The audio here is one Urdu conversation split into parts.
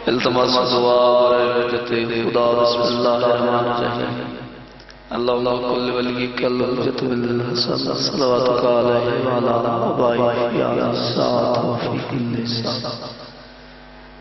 التماس دعا برکت خدا بسم اللہ الرحمن الرحیم اللہم کل ولیک الحجت بالحسن صلواتک علیہ وعلا آبائک یا ساتھ وفی کل ساتھ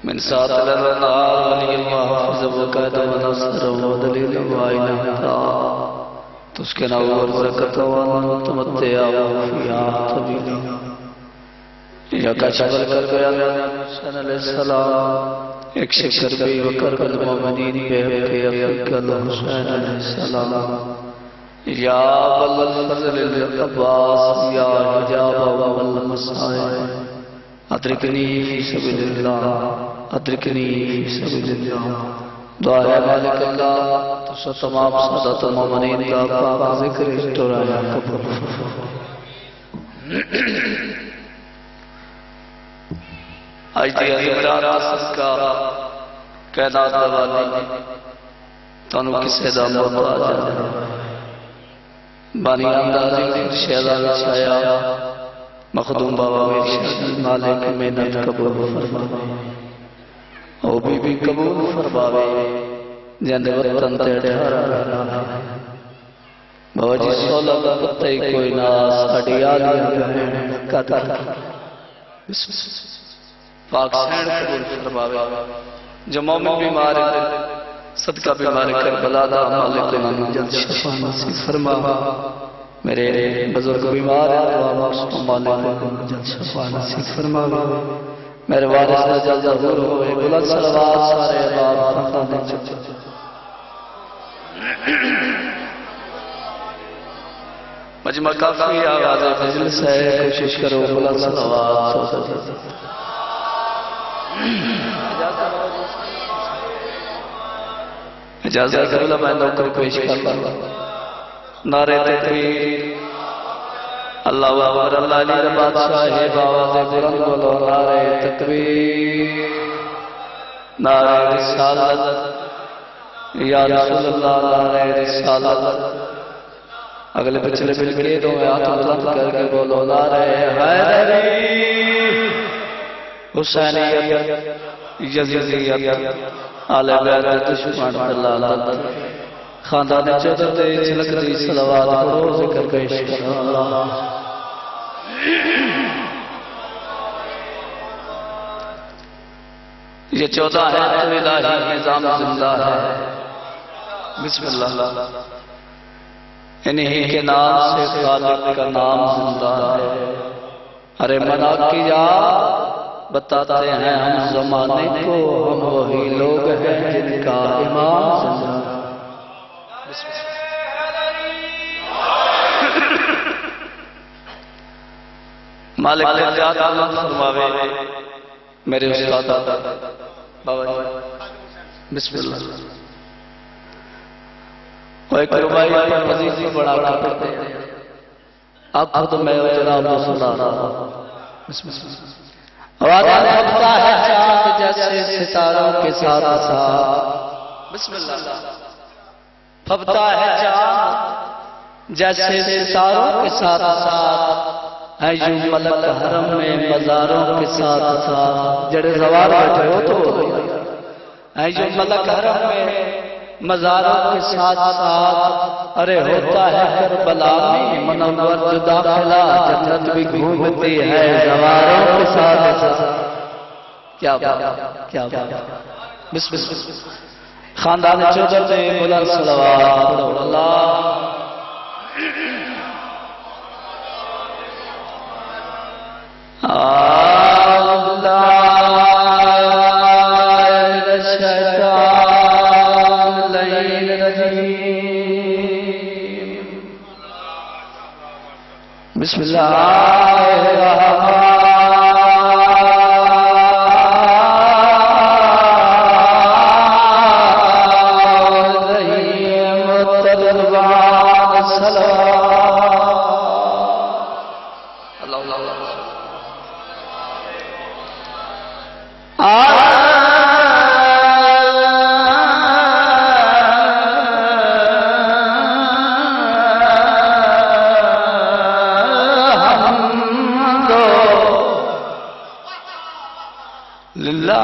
من ساتھ لرنار ولی اللہ حفظ وقید و نصر و دلیل وائنہ تسکن اور برکت وانا تمتع وفیہ طبیلی یا کچھبر کر گیا حسین علیہ السلام ایک شکر بھی وکر المومنین بے حقیقت حسین علیہ السلام یا والفضل العباس یا حجاب والمسائل ادرکنی فی سبیل اللہ ادرکنی فی سبیل اللہ دعا ہے مالک اللہ تو تمام سادت المومنین کا پاک ذکر اشترایا قبول آج دی عزیزان آسس کا قیدات دوالی تنو کسے دا مولا جانا بانی اندازی شہدان چھایا مخدوم بابا میرشد مالک محنت قبول فرماوے او بی بی قبول فرماوے جند وطن تیڑھارا رہا بابا جی سولہ پتہ کوئی ناس اڈی آلی بہن قدر پاک سین قبول فرماوے جو مومن بیمار ہے صدقہ بیمار کربلا دا مالک نام جلد شفا نصیب فرما میرے بزرگ بیمار ہے مالک جلد شفا نصیب فرما میرے وارث نہ جلد ظہور ہوئے بلند صلوات سارے باب خاندان دے چک مجمع کافی آواز فضل سے کوشش کرو بلند صلوات اجازت کرو میں نوکر پیش کرتا نعرہ تکبیر اللہ اکبر اللہ علی بادشاہ باواز بلند بولو نعرہ تکبیر نعرہ رسالت یا رسول اللہ نعرہ رسالت اگلے پچھلے بل کے دو ہاتھ بلند کر کے بولو نعرہ حیدری حسینیت یزیدیت آل بیت دشمن دلالت خاندان چودر دے چلک دی صلوات کرو ذکر پیش کرو یہ 14 ہے تو الہی نظام زندہ ہے بسم اللہ انہی کے نام سے خالق کا نام زندہ ہے ارے منا کیا بتاتے ہیں ہم زمانے کو ہم وہی لوگ ہیں جن کا امام زندہ مالک لذات آمد فرماوے میرے استاد بابا جی بسم اللہ وہ ایک ربائی پر مزید کو بڑا کرتے ہیں اب خود میں جناب سنا رہا بسم اللہ وعدہ پھبتا ہے چاند جیسے ستاروں کے ساتھ ساتھ بسم اللہ پھبتا ہے چاند جیسے ستاروں کے ساتھ ساتھ ہے یوں ملک حرم میں مزاروں کے ساتھ ساتھ جڑے زوار بیٹھے ہو تو ہے یوں ملک حرم میں مزاروں کے ساتھ ساتھ ارے ہوتا ہے کربلا میں منور جو داخلہ جنت بھی گھومتی ہے زواروں کے ساتھ کیا بات بسم اللہ خاندان چودر دے بلند صلوات اللہ بسم اللہ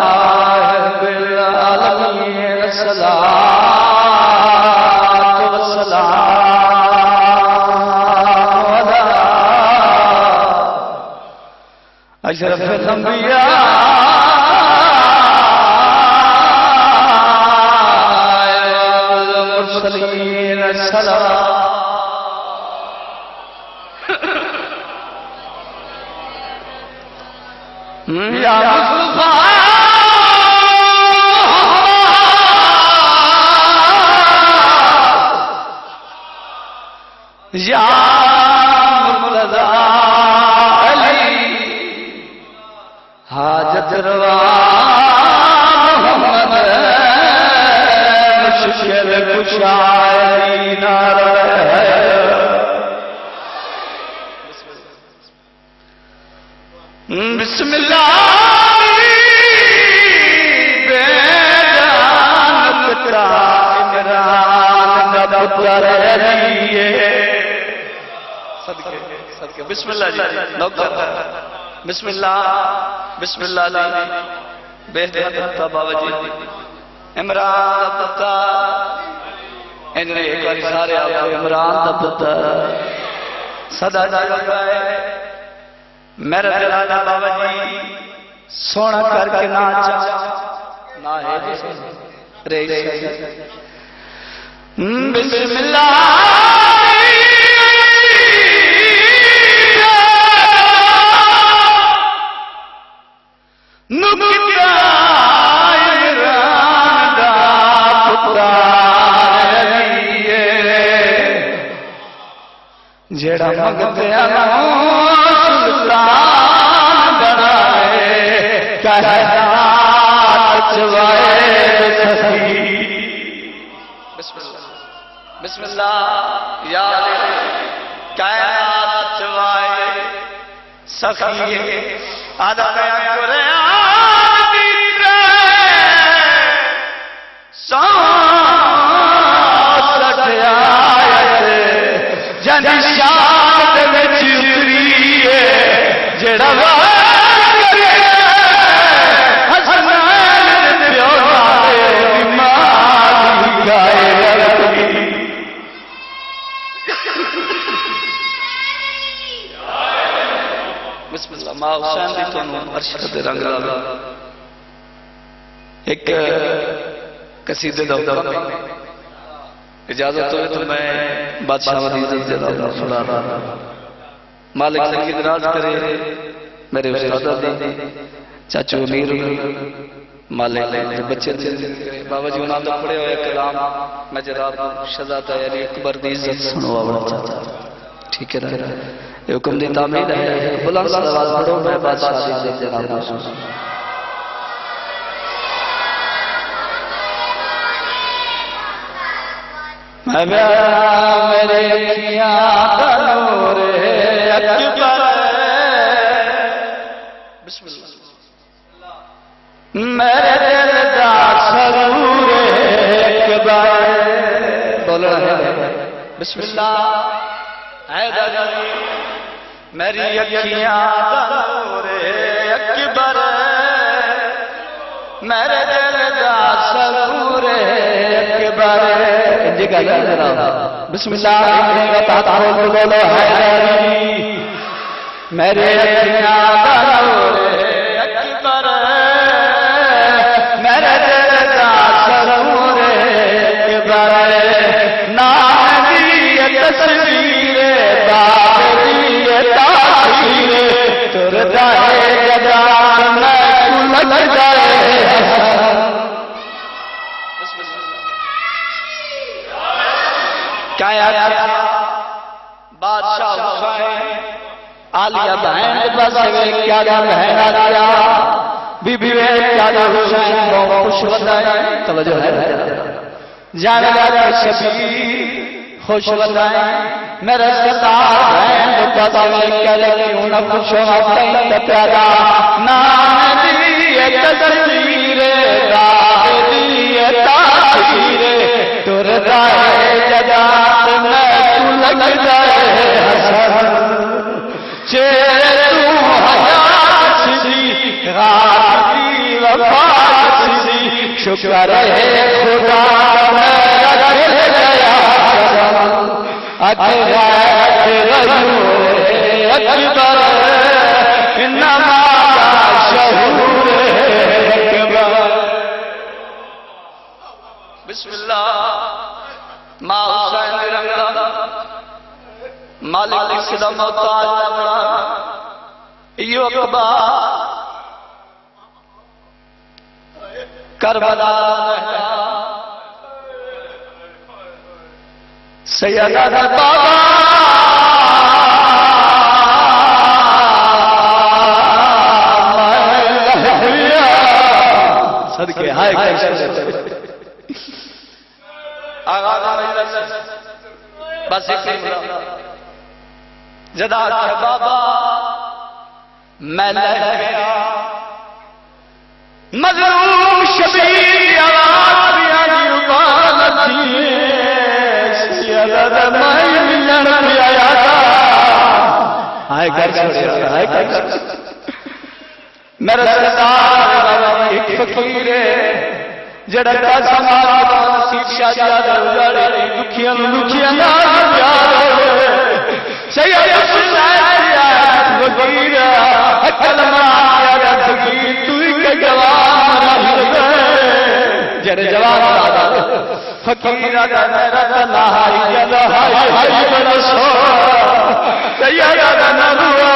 صاحب العالمین الصلاۃ والسلام علی اشرف الانبیاء والمرسلین السلام یا مصطفیٰ یا مرتضی علی حاجت روا محمد مشکل کشائی نعرہ بسم اللہ صدقے بسم اللہ جی بسم اللہ بسم اللہ جی بہتر پتا بابا جی عمران دا پتا انہوں نے ایک بار سارے آپ عمران دا پتا صدا جی میرا دلانا بابا جی سونا کر کے ناچا نا ہے بسم اللہ جڑا مگدیا سلطان بنائے کائنات چوائے سخی بسم اللہ یا کائنات چوائے سخی آدھا قیام قرآن دیتے سانس آیت جن شاد میں چتری ہے جڑا وار کرے حسنان پیوائے بیمار گائے رکھتی بسم اللہ ماں حسین دی تونوں ارشد رنگ لالا ایک قصیدے دو اجازت ہوئے تو میں بادشاہ عزت جلال اللہ سنا رہا مالک سنگی دراز کرے میرے استادہ دی چاچو امیر مالک بچے بابا جی انہاں تو پڑے ہوئے کلام میں جناب شہزادہ علی اکبر دی عزت سنوا بڑا چاہتا ٹھیک ہے رہا یہ حکم دی تعمیر ہے بلند صلوات پڑھو میں بادشاہ دی عزت جناب اللہ سنا میرے اکھیاں دا نور اکبر بسم اللہ میرے دل دا سرور اکبر بولو بسم اللہ حیدر میری اکھیاں دا نور اکبر میرے دل دا سرور اکبر بسم اللہ بولو حیدری میرے اکھیاں دا نور اکبر میرے دل دا سرور اکبر نام دی تصویر باقی تاثیر تر جائے جدان میں کلک جائے بادشاہ حسین آلیہ بہن بس کیا جا بہن آیا بی بی کیا جا حسین بہت خوش بدائے توجہ ہے جانے جا شبیر خوش بدائے میرے ستار بہن بس کیا لگی انہیں خوش بدائے پیارا نام دی تصویر راہ دی تاثیر تر جائے جدات میں لگ جائے حسن چے تو حیات سی غاتی وفا شکر ہے خدا میرا دل گیا اکبر اکبر انما شہور اکبر بسم اللہ ماں حسین رنگا مالک اسلام تعالی ایو اکبر کربلا سیدہ بابا صدقے ہائے بس جدا بابا میں لہ گیا مظلوم شبیر آواز بیانی اقالتی سیدہ میں ملن بیایا آئے گھر چھوڑے آئے گھر میرا سردار ایک فقیر ہے جڑا کا سمارا سیٹ شاہدہ دوڑے لکھیاں سید حسین فقیر کلمہ یا فقیر توی کے جواب جڑے جواب فقیر دا میرا تنہائی جلہائی برسو سید نبوہ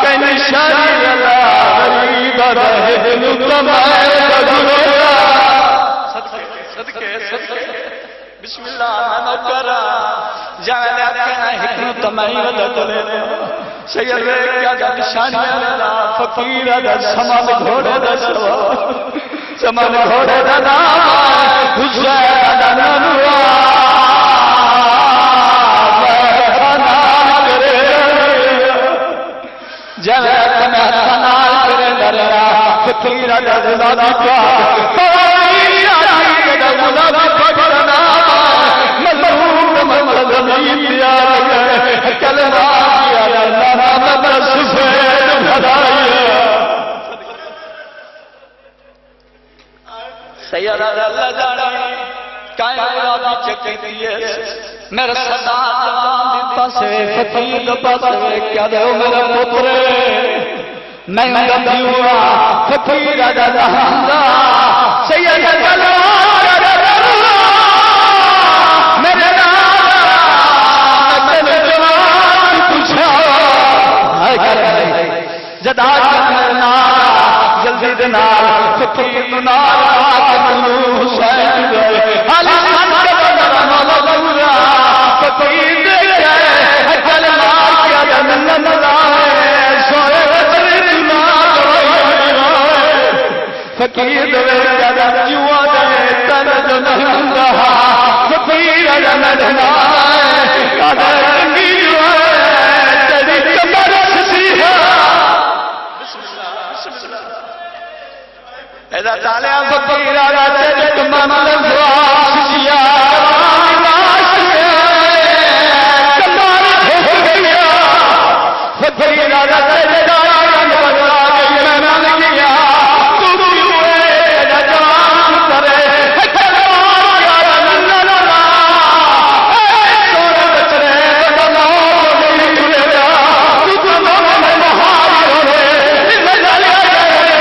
کہ نشانی اللہ غریب رہے دل کمائے بدھویا صدقے بسم اللہ نکرہ جانے آکھنا حکم تمہیں ودت لے سید کیا دا نشانی اللہ فقیر دا سمان گھوڑے دا سوا سمان گھوڑے دا نام حسین دا ننوا بہنا کرے جانے تمہیں سنال کرے دریا فقیر دا زلادہ کیا فقیر دا زلادہ پکڑنا مظلوم مظلوم پیار کلمہ کیا اللہ بس سفید بھدائی سیدہ اللہ جانے قائم رابی چکی دیئے میرا صدار جوان دیتا سے فقیر پاسے کیا دے میرا پتر میں گندی ہوا فقیر دا دہاندہ سیدہ اللہ میرے جوان پوچھا جدا کرنا جلدی دنا فقیر نارا حسین گئے حالی من کے بدر مولا فقیر دیکھے کلمہ کیا جنن نظائے سوئے وزر دنا گوئے فقیر دوے جدا جوا دے تن جنن رہا فقیر جنن نظائے قدر رنگی جوائے تیری کمر سیہا اذا تعالیٰ فقیر آرہ تیرک مملک واسیا کمار ہو گیا فقیر آرہ تیرک آرہ بدلا گئی میں من گیا تو ہوئے جان کرے کلمہ کیا نن ننا سوڑ بچرے بدلا گئی تلے جا تو میں مہاری ہوئے میں ڈالیا گئی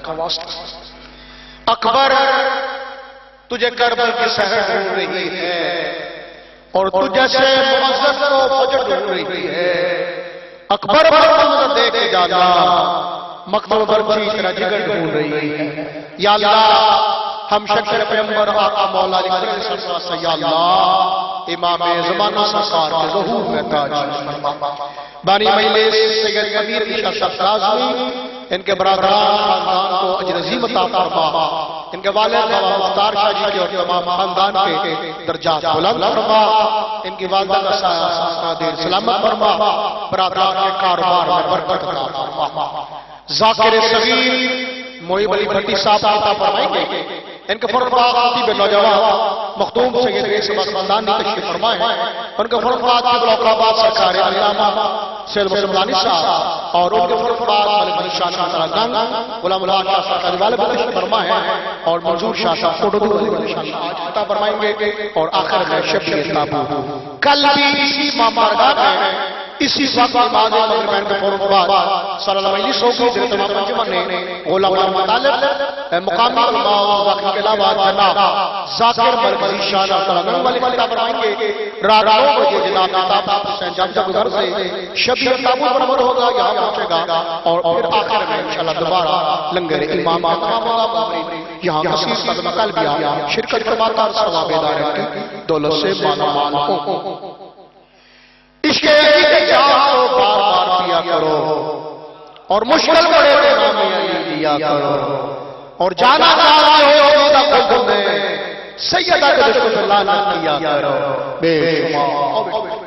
کا واسطہ اکبر تجھے کربل کی سحر ڈھونڈ رہی ہے اور تجھے سے معزز کو فجر ڈھونڈ رہی ہے اکبر منظر دیکھ جانا مکتب برچی تیرا جگر ڈھونڈ رہی ہے یا اللہ ہم شکر پیغمبر آقا مولا علی کریم صلی اللہ علیہ وسلم یا اللہ امام زمانہ سرکار کے ظہور میں تاج فرما بانی مجلس سید امیر عشاء صاحب کاظمی ان کے برادران خاندان کو اجر عظیم عطا فرما ان کے والد بابا مختار شاہ جی کے اور تمام خاندان کے درجات بلند فرما ان کی والدہ کا سایہ دیر سلامت فرما برادران کے کاروبار میں برکت عطا فرما ذاکر صغیر محب علی بھٹی صاحب عطا فرمائیں گے ان کے فرق بعد خطیب نوجوان مختوم سید عیسی خاندان نے تشریف فرمائے ان کے فرق بعد کی بلاک آباد سرکار علامہ سید مسلمانی صاحب اور ان کے فرق بعد ملک علی شاہ شاہ گنگ غلام اللہ شاہ سرکاری والے بھی تشریف فرمائے اور منظور شاہ شاہ فوٹو علی شاہ عطا فرمائیں گے اور آخر میں شبیر تابو کل بھی اسی مامارگاہ میں اسی وقت بعد مغربین کے فوراں بعد صلی اللہ علیہ وسلم کی حضرت امام انجمن نے غلام مطالب مقامی علماء باقی کے علاوہ جناب ذاکر مرکزی شاہ تعالیٰ والے کتاب فرمائیں گے رات 9 بجے جناب کتاب حسین جامجہ گزر سے شبیر تابو برآمد ہوگا یہاں پہنچے گا اور پھر آخر میں انشاءاللہ دوبارہ لنگر امام یہاں کثیر قدم قلبیہ شرکت فرماتا ثواب دار کی دولت سے مالا مال ہو عشق علی جان کو بار بار پیا کرو اور مشکل بڑے نام علی دیا کرو اور جانا چاہتے ہو میرا قلب میں سیدہ کے دشمن اللہ نہ کیا کرو بے شمار